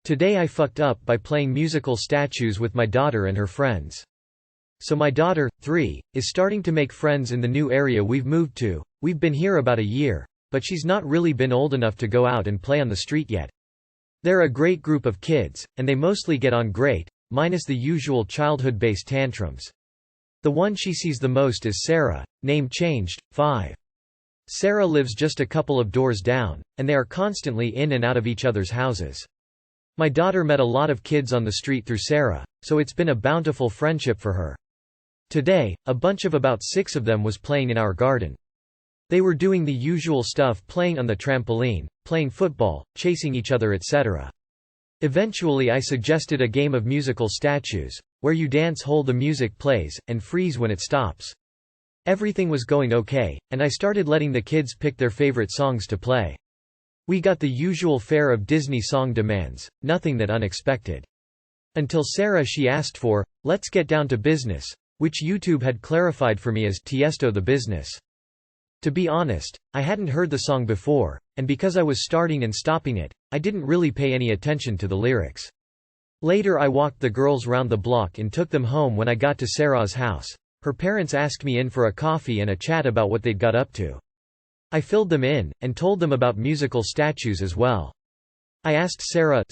Today I fucked up by playing musical statues with my daughter and her friends. So my daughter, 3, is starting to make friends in the new area we've moved to. We've been here about a year, but she's not really been old enough to go out and play on the street yet. They're a great group of kids, and they mostly get on great, minus the usual childhood-based tantrums. The one she sees the most is Sarah, name changed, 5. Sarah lives just a couple of doors down, and they are constantly in and out of each other's houses. My daughter met a lot of kids on the street through Sarah, so it's been a bountiful friendship for her. Today, a bunch of about 6 of them was playing in our garden. They were doing the usual stuff, playing on the trampoline, playing football, chasing each other, etc. Eventually I suggested a game of musical statues, where you dance while the music plays, and freeze when it stops. Everything was going okay, and I started letting the kids pick their favorite songs to play. We got the usual fare of Disney song demands, nothing that unexpected. Until Sarah she asked for, "Let's Get Down to Business," which YouTube had clarified for me as Tiesto the Business. To be honest, I hadn't heard the song before, and because I was starting and stopping it, I didn't really pay any attention to the lyrics. Later I walked the girls round the block and took them home. When I got to Sarah's house, her parents asked me in for a coffee and a chat about what they'd got up to. I filled them in, and told them about musical statues as well. I asked Sarah,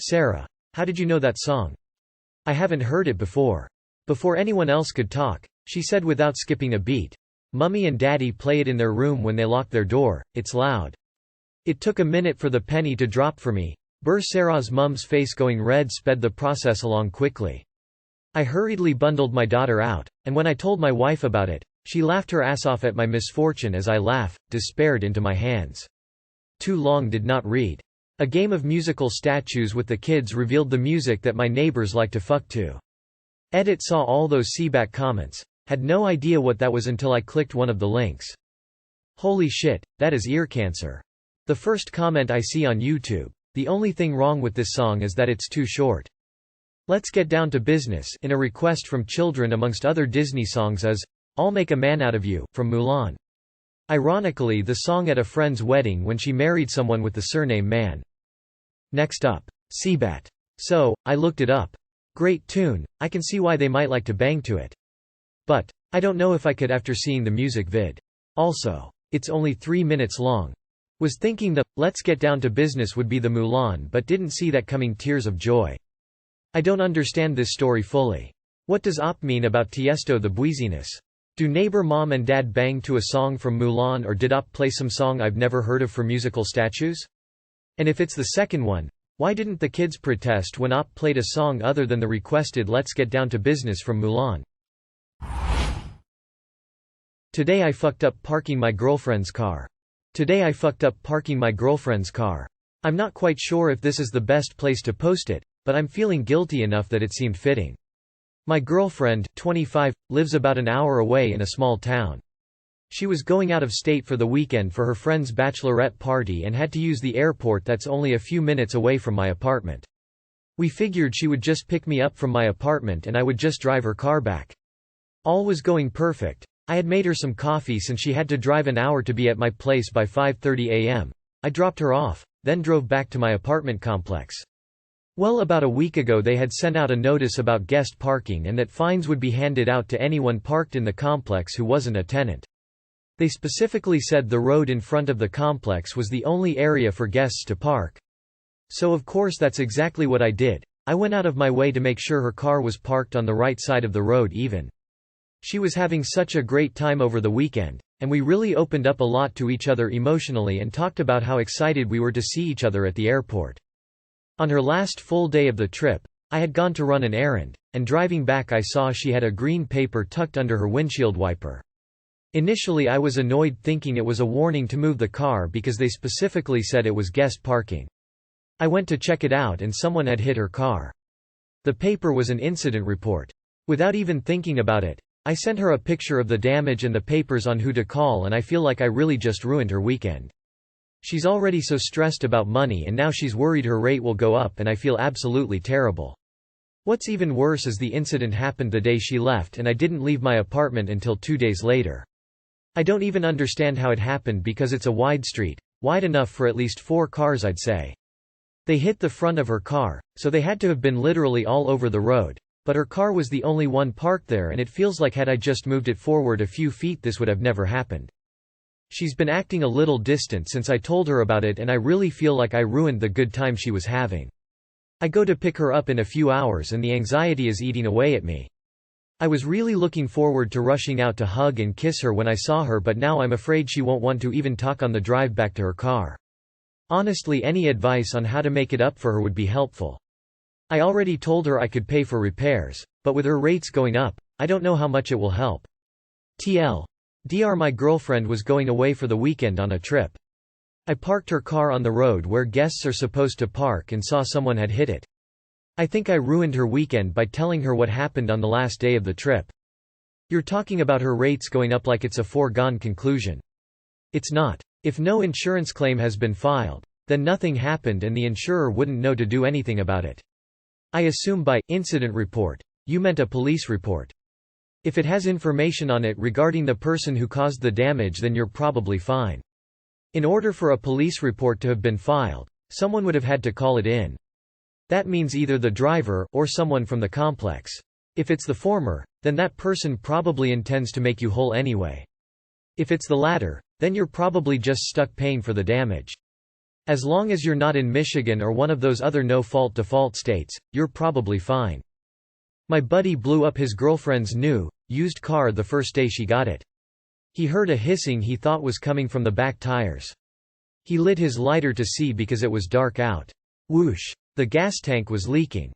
"How did you know that song? I haven't heard it before." Before anyone else could talk, she said without skipping a beat, "Mummy and Daddy play it in their room when they lock their door, it's loud." It took a minute for the penny to drop for me. Sarah's mum's face going red sped the process along quickly. I hurriedly bundled my daughter out, and when I told my wife about it, she laughed her ass off at my misfortune as I laughed, despaired into my hands. Too long did not read. A game of musical statues with the kids revealed the music that my neighbors like to fuck to. Edit saw all those seaback comments. Had no idea what that was until I clicked one of the links. Holy shit, that is ear cancer. The first comment I see on YouTube. The only thing wrong with this song is that it's too short. Let's Get Down to Business in a request from children amongst other Disney songs is I'll Make a Man Out of You, from Mulan. Ironically, the song at a friend's wedding when she married someone with the surname Man. Next up, Seabat. So, I looked it up. Great tune, I can see why they might like to bang to it. But, I don't know if I could after seeing the music vid. Also, it's only 3 minutes long. Was thinking the Let's Get Down to Business would be the Mulan but didn't see that coming. Tears of joy. I don't understand this story fully. What does op mean about Tiesto the Buisiness? Do neighbor mom and dad bang to a song from Mulan, or did op play some song I've never heard of for musical statues? And if it's the second one, why didn't the kids protest when op played a song other than the requested Let's Get Down to Business from Mulan? Today I fucked up parking my girlfriend's car. Today I fucked up parking my girlfriend's car. I'm not quite sure if this is the best place to post it, but I'm feeling guilty enough that it seemed fitting. My girlfriend, 25, lives about an hour away in a small town. She was going out of state for the weekend for her friend's bachelorette party and had to use the airport that's only a few minutes away from my apartment. We figured she would just pick me up from my apartment and I would just drive her car back. All was going perfect. I had made her some coffee since she had to drive an hour to be at my place by 5:30 a.m. I dropped her off, then drove back to my apartment complex. Well, about a week ago they had sent out a notice about guest parking and that fines would be handed out to anyone parked in the complex who wasn't a tenant. They specifically said the road in front of the complex was the only area for guests to park. So of course that's exactly what I did. I went out of my way to make sure her car was parked on the right side of the road even. She was having such a great time over the weekend, and we really opened up a lot to each other emotionally and talked about how excited we were to see each other at the airport. On her last full day of the trip, I had gone to run an errand, and driving back I saw she had a green paper tucked under her windshield wiper. Initially I was annoyed, thinking it was a warning to move the car because they specifically said it was guest parking. I went to check it out and someone had hit her car. The paper was an incident report. Without even thinking about it, I sent her a picture of the damage and the papers on who to call, and I feel like I really just ruined her weekend. She's already so stressed about money and now she's worried her rate will go up, and I feel absolutely terrible. What's even worse is the incident happened the day she left and I didn't leave my apartment until 2 days later. I don't even understand how it happened because it's a wide street, wide enough for at least 4 cars I'd say. They hit the front of her car, so they had to have been literally all over the road, but her car was the only one parked there, and it feels like had I just moved it forward a few feet this would have never happened. She's been acting a little distant since I told her about it, and I really feel like I ruined the good time she was having. I go to pick her up in a few hours and the anxiety is eating away at me. I was really looking forward to rushing out to hug and kiss her when I saw her, but now I'm afraid she won't want to even talk on the drive back to her car. Honestly, any advice on how to make it up for her would be helpful. I already told her I could pay for repairs, but with her rates going up, I don't know how much it will help. TLDR, my girlfriend was going away for the weekend on a trip. I parked her car on the road where guests are supposed to park and saw someone had hit it. I think I ruined her weekend by telling her what happened on the last day of the trip. You're talking about her rates going up like it's a foregone conclusion. It's not. If no insurance claim has been filed, then nothing happened and the insurer wouldn't know to do anything about it. I assume by incident report, you meant a police report. If it has information on it regarding the person who caused the damage, then you're probably fine. In order for a police report to have been filed, someone would have had to call it in. That means either the driver or someone from the complex. If it's the former, then that person probably intends to make you whole anyway. If it's the latter, then you're probably just stuck paying for the damage. As long as you're not in Michigan or one of those other no-fault default states, you're probably fine. My buddy blew up his girlfriend's new, used car the first day she got it. He heard a hissing he thought was coming from the back tires. He lit his lighter to see because it was dark out. Whoosh! The gas tank was leaking.